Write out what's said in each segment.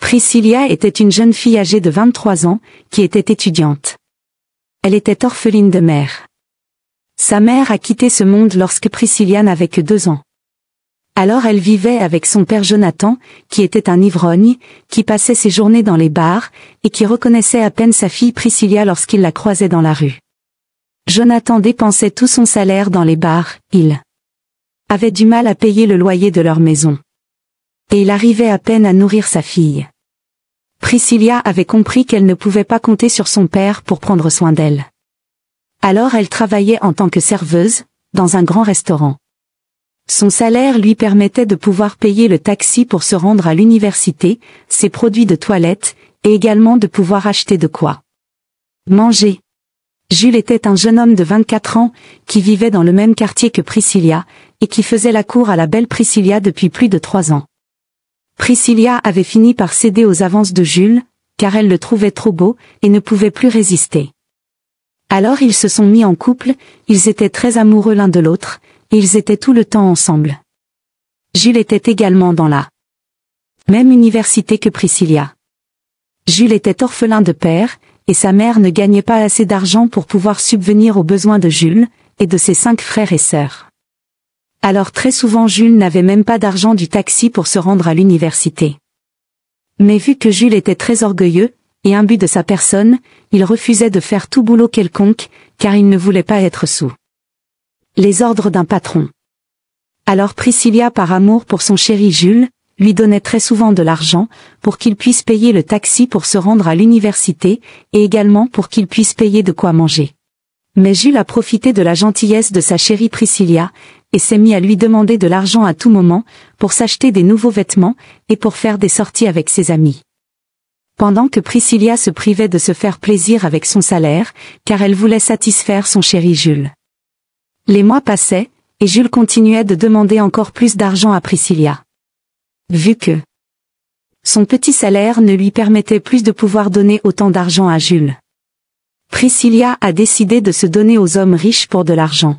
Priscilla était une jeune fille âgée de 23 ans, qui était étudiante. Elle était orpheline de mère. Sa mère a quitté ce monde lorsque Priscilla n'avait que 2 ans. Alors elle vivait avec son père Jonathan, qui était un ivrogne, qui passait ses journées dans les bars, et qui reconnaissait à peine sa fille Priscilla lorsqu'il la croisait dans la rue. Jonathan dépensait tout son salaire dans les bars, il avait du mal à payer le loyer de leur maison. Et il arrivait à peine à nourrir sa fille. Priscilla avait compris qu'elle ne pouvait pas compter sur son père pour prendre soin d'elle. Alors elle travaillait en tant que serveuse, dans un grand restaurant. Son salaire lui permettait de pouvoir payer le taxi pour se rendre à l'université, ses produits de toilette, et également de pouvoir acheter de quoi manger. Jules était un jeune homme de 24 ans, qui vivait dans le même quartier que Priscilla, et qui faisait la cour à la belle Priscilla depuis plus de 3 ans. Priscilla avait fini par céder aux avances de Jules, car elle le trouvait trop beau, et ne pouvait plus résister. Alors ils se sont mis en couple, ils étaient très amoureux l'un de l'autre, et ils étaient tout le temps ensemble. Jules était également dans la même université que Priscilla. Jules était orphelin de père, et sa mère ne gagnait pas assez d'argent pour pouvoir subvenir aux besoins de Jules, et de ses 5 frères et sœurs. Alors très souvent Jules n'avait même pas d'argent du taxi pour se rendre à l'université. Mais vu que Jules était très orgueilleux, et imbu de sa personne, il refusait de faire tout boulot quelconque, car il ne voulait pas être sous les ordres d'un patron. Alors Priscilla, par amour pour son chéri Jules, lui donnait très souvent de l'argent, pour qu'il puisse payer le taxi pour se rendre à l'université, et également pour qu'il puisse payer de quoi manger. Mais Jules a profité de la gentillesse de sa chérie Priscilla, et s'est mis à lui demander de l'argent à tout moment, pour s'acheter des nouveaux vêtements, et pour faire des sorties avec ses amis. Pendant que Priscilla se privait de se faire plaisir avec son salaire, car elle voulait satisfaire son chéri Jules. Les mois passaient, et Jules continuait de demander encore plus d'argent à Priscilla. Vu que son petit salaire ne lui permettait plus de pouvoir donner autant d'argent à Jules, Priscilla a décidé de se donner aux hommes riches pour de l'argent,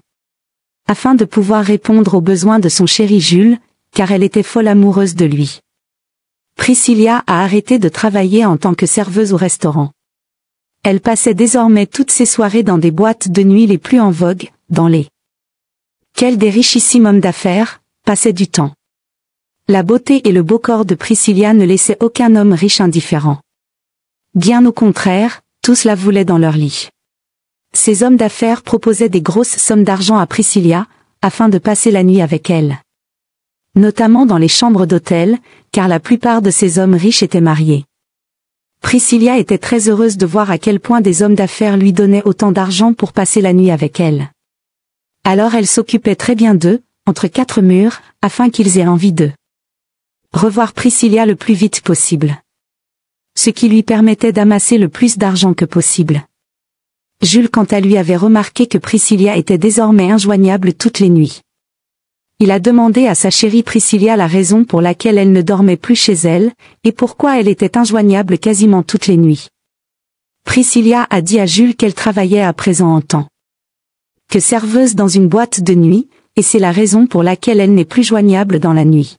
afin de pouvoir répondre aux besoins de son chéri Jules, car elle était folle amoureuse de lui. Priscilla a arrêté de travailler en tant que serveuse au restaurant. Elle passait désormais toutes ses soirées dans des boîtes de nuit les plus en vogue, dans lesquelles des richissimes hommes d'affaires passaient du temps. La beauté et le beau corps de Priscilla ne laissaient aucun homme riche indifférent. Bien au contraire, tous la voulaient dans leur lit. Ces hommes d'affaires proposaient des grosses sommes d'argent à Priscilla, afin de passer la nuit avec elle. Notamment dans les chambres d'hôtel, car la plupart de ces hommes riches étaient mariés. Priscilla était très heureuse de voir à quel point des hommes d'affaires lui donnaient autant d'argent pour passer la nuit avec elle. Alors elle s'occupait très bien d'eux, entre 4 murs, afin qu'ils aient envie d'eux. Revoir Priscilla le plus vite possible. Ce qui lui permettait d'amasser le plus d'argent que possible. Jules quant à lui avait remarqué que Priscilla était désormais injoignable toutes les nuits. Il a demandé à sa chérie Priscilla la raison pour laquelle elle ne dormait plus chez elle, et pourquoi elle était injoignable quasiment toutes les nuits. Priscilla a dit à Jules qu'elle travaillait à présent en tant que serveuse dans une boîte de nuit, et c'est la raison pour laquelle elle n'est plus joignable dans la nuit.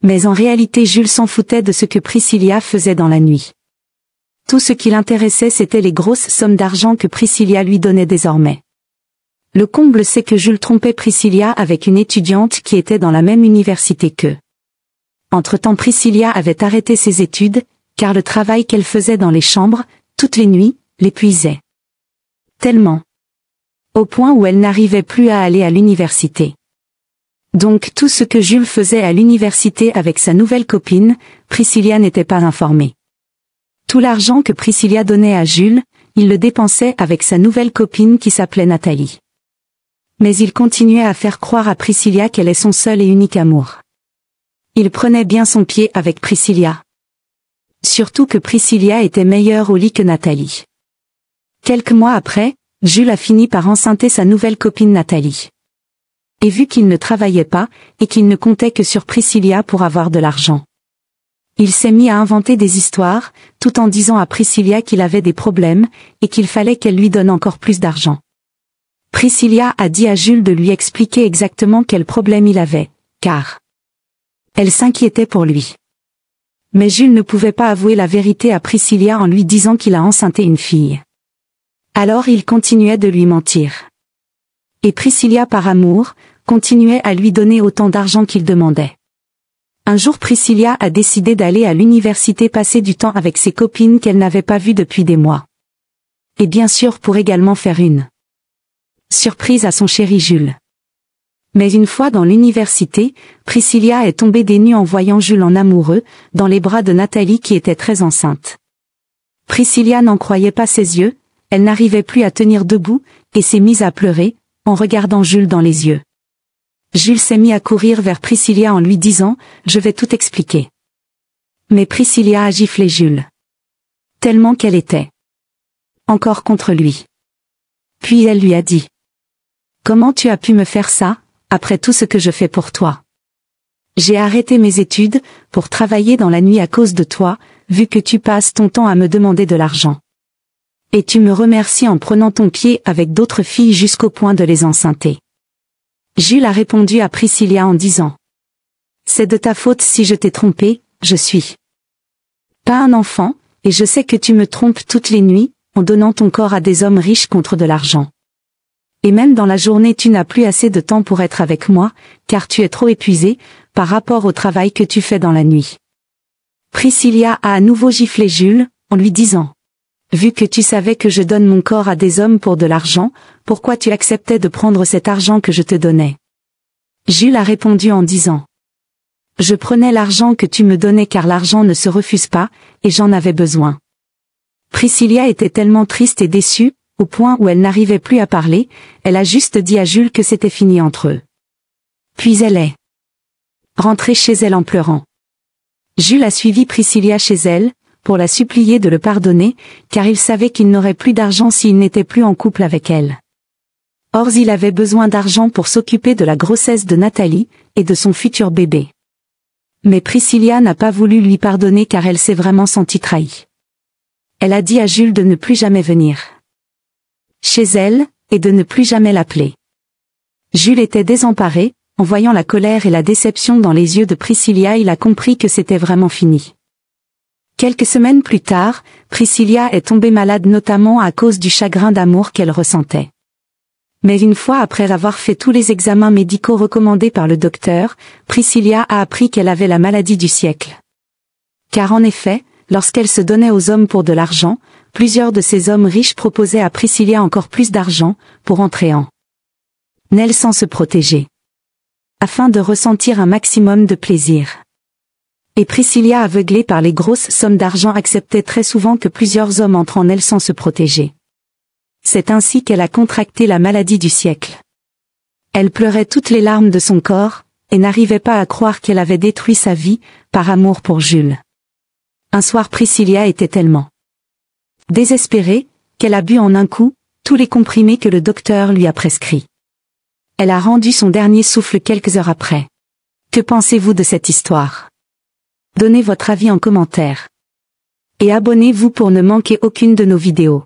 Mais en réalité Jules s'en foutait de ce que Priscilla faisait dans la nuit. Tout ce qui l'intéressait c'était les grosses sommes d'argent que Priscilla lui donnait désormais. Le comble c'est que Jules trompait Priscilla avec une étudiante qui était dans la même université qu'eux. Entre-temps Priscilla avait arrêté ses études, car le travail qu'elle faisait dans les chambres, toutes les nuits, l'épuisait. Tellement. Au point où elle n'arrivait plus à aller à l'université. Donc tout ce que Jules faisait à l'université avec sa nouvelle copine, Priscilla n'était pas informée. Tout l'argent que Priscilla donnait à Jules, il le dépensait avec sa nouvelle copine qui s'appelait Nathalie. Mais il continuait à faire croire à Priscilla qu'elle est son seul et unique amour. Il prenait bien son pied avec Priscilla. Surtout que Priscilla était meilleure au lit que Nathalie. Quelques mois après, Jules a fini par enceinter sa nouvelle copine Nathalie. Et vu qu'il ne travaillait pas, et qu'il ne comptait que sur Priscilla pour avoir de l'argent, il s'est mis à inventer des histoires, tout en disant à Priscilla qu'il avait des problèmes, et qu'il fallait qu'elle lui donne encore plus d'argent. Priscilla a dit à Jules de lui expliquer exactement quel problème il avait, car elle s'inquiétait pour lui. Mais Jules ne pouvait pas avouer la vérité à Priscilla en lui disant qu'il a enceinté une fille. Alors il continuait de lui mentir. Et Priscilla, par amour, continuait à lui donner autant d'argent qu'il demandait. Un jour Priscilla a décidé d'aller à l'université passer du temps avec ses copines qu'elle n'avait pas vues depuis des mois. Et bien sûr pour également faire une surprise à son chéri Jules. Mais une fois dans l'université, Priscilla est tombée des nues en voyant Jules en amoureux, dans les bras de Nathalie qui était très enceinte. Priscilla n'en croyait pas ses yeux, elle n'arrivait plus à tenir debout, et s'est mise à pleurer, en regardant Jules dans les yeux. Jules s'est mis à courir vers Priscilla en lui disant « Je vais tout expliquer ». Mais Priscilla a giflé Jules. Tellement qu'elle était encore contre lui. Puis elle lui a dit « Comment tu as pu me faire ça, après tout ce que je fais pour toi? J'ai arrêté mes études, pour travailler dans la nuit à cause de toi, vu que tu passes ton temps à me demander de l'argent. Et tu me remercies en prenant ton pied avec d'autres filles jusqu'au point de les enceinter. » Jules a répondu à Priscilla en disant « C'est de ta faute si je t'ai trompé, je suis pas un enfant, et je sais que tu me trompes toutes les nuits, en donnant ton corps à des hommes riches contre de l'argent. Et même dans la journée tu n'as plus assez de temps pour être avec moi, car tu es trop épuisé, par rapport au travail que tu fais dans la nuit. » Priscilla a à nouveau giflé Jules, en lui disant « Vu que tu savais que je donne mon corps à des hommes pour de l'argent, pourquoi tu acceptais de prendre cet argent que je te donnais? » Jules a répondu en disant « Je prenais l'argent que tu me donnais car l'argent ne se refuse pas, et j'en avais besoin. » Priscilla était tellement triste et déçue, au point où elle n'arrivait plus à parler, elle a juste dit à Jules que c'était fini entre eux. Puis elle est rentrée chez elle en pleurant. Jules a suivi Priscilla chez elle, pour la supplier de le pardonner, car il savait qu'il n'aurait plus d'argent s'il n'était plus en couple avec elle. Or il avait besoin d'argent pour s'occuper de la grossesse de Nathalie, et de son futur bébé. Mais Priscilla n'a pas voulu lui pardonner car elle s'est vraiment sentie trahie. Elle a dit à Jules de ne plus jamais venir chez elle, et de ne plus jamais l'appeler. Jules était désemparé, en voyant la colère et la déception dans les yeux de Priscilla il a compris que c'était vraiment fini. Quelques semaines plus tard, Priscilla est tombée malade notamment à cause du chagrin d'amour qu'elle ressentait. Mais une fois après avoir fait tous les examens médicaux recommandés par le docteur, Priscilla a appris qu'elle avait la maladie du siècle. Car en effet, lorsqu'elle se donnait aux hommes pour de l'argent, plusieurs de ces hommes riches proposaient à Priscilla encore plus d'argent, pour entrer en elle sans se protéger, afin de ressentir un maximum de plaisir. Et Priscilla, aveuglée par les grosses sommes d'argent, acceptait très souvent que plusieurs hommes entrent en elle sans se protéger. C'est ainsi qu'elle a contracté la maladie du siècle. Elle pleurait toutes les larmes de son corps, et n'arrivait pas à croire qu'elle avait détruit sa vie, par amour pour Jules. Un soir Priscilla était tellement désespérée, qu'elle a bu en un coup tous les comprimés que le docteur lui a prescrits. Elle a rendu son dernier souffle quelques heures après. Que pensez-vous de cette histoire? Donnez votre avis en commentaire. Et abonnez-vous pour ne manquer aucune de nos vidéos.